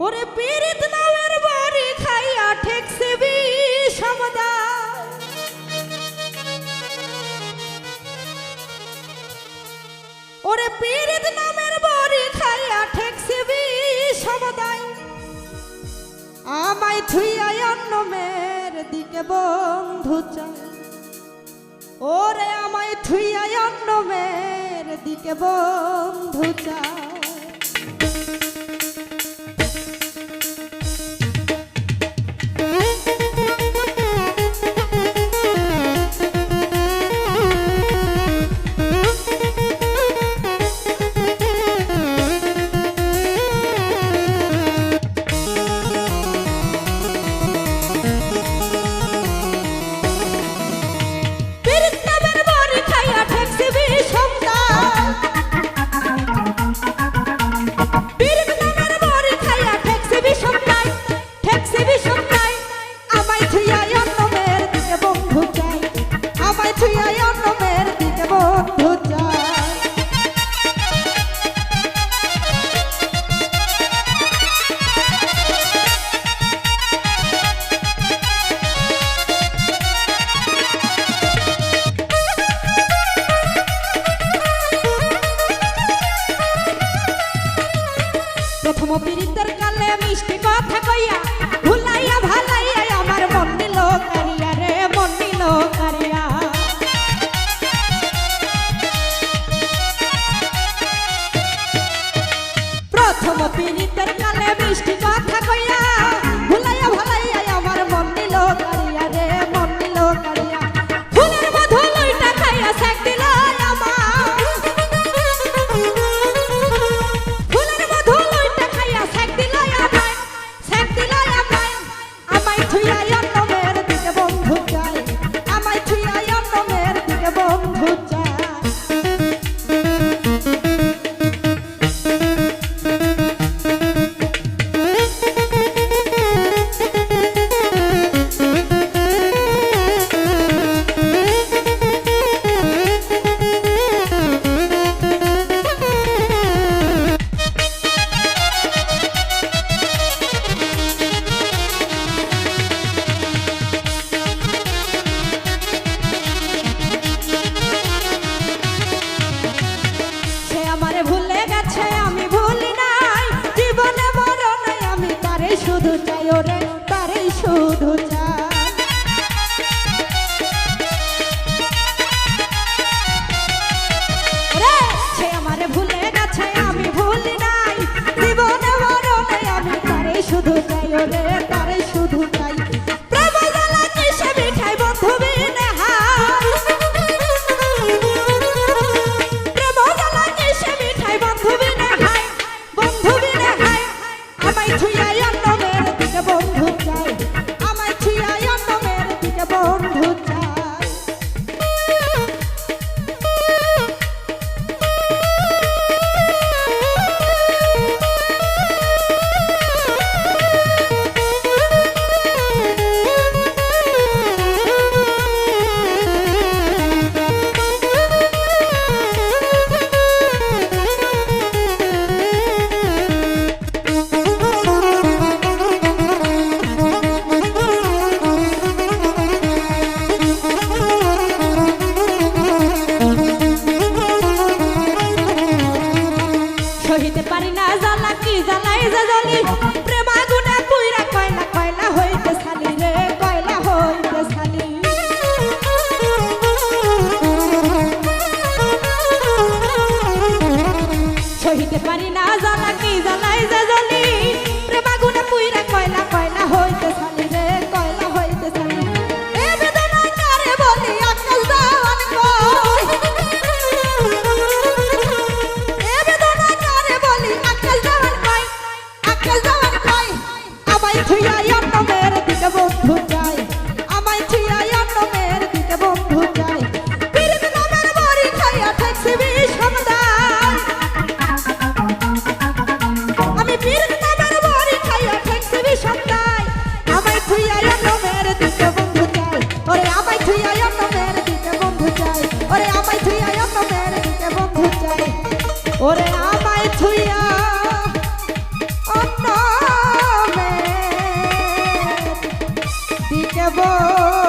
ওরে পীড়িত নামের বাড়ি খাইয়া ঠেকছে বিষমদায়। ওরে পীড়িত নামের বাড়ি খাইয়া ঠেকছে বিষমদায়। আমায় থুইয়া অন্য মেয়ের দিকে বন্ধু চায়। ওরে আমায় থুইয়া অন্য মেয়ের দিকে বন্ধু চায়। প্রথম পীড়িতের কালে মিষ্টি কথা কইয়া ভুলাইয়া ভালাইয়া আমার মন নিল কারিয়া রে, মন নিল কারিয়া। প্রথম পীড়িতের কালে মিষ্টি কথা কইয়া ভুলাইয়া ভালাইয়া আমার মন নিল কারিয়া রে, মন নিল কারিয়া। ফুলের মধু লইটা খাইয়া সেক দিল শুধু চাই, ওরে তারে শুধু চাই। রে সে আমারে ভুলে গেছে আমি ভুলি নাই, জীবনে মরণে আমি তারে শুধু চাই, ওরে তারে শুধু চাই। প্রেম জ্বালা কিসে মিঠাই বন্ধু বিনে হাই, প্রেম জ্বালা কিসে মিঠাই বন্ধু বিনে হাই, বন্ধু বিনে হাই। আমায় ছুঁয়া অন্য মেয়ের দিকে বন্ধু চাই, আমায় ছুঁয়া অন্য মেয়ের দিকে বন্ধু চাই। সহিতে পারি না জ্বালা কি জ্বালাই যে জ্বলি, প্রেম আগুনে পুইরা কয়লা কয়লা হইতে ছালি রে, কয়লা হইতে ছালি। সহিতে পারি না জ্বালা কি জ্বালাই যে জ্বলি, প্রেম আগুনে পুইরা কয়লা কয়লা হইতে ছালি রে, কয়লা হইতে ছালি। এ বেদনা কারে বলি আকাশ দেওয়ান কই, আমায় ছুঁয়া অন্য মেয়ের দিকে বন্ধু চাই, আমায় ছুঁয়া অন্য মেয়ের দিকে বন্ধু চাই। পীড়িত নামের বাড়ি খাইয়া ঠেকছে বিষমদায়। আমি পীড়িত নামের বাড়ি খাইয়া ঠেকছে বিষমদায়। আমায় ছুঁয়া অন্য মেয়ের দিকে বন্ধু চাই, ওরে আমায় ছুঁয়া অন্য মেয়ের দিকে বন্ধু চাই, ওরে আমায় ছুঁয়া অন্য মেয়ের দিকে বন্ধু চাই, ওরে আমায় ছুঁয়া অন্য নেব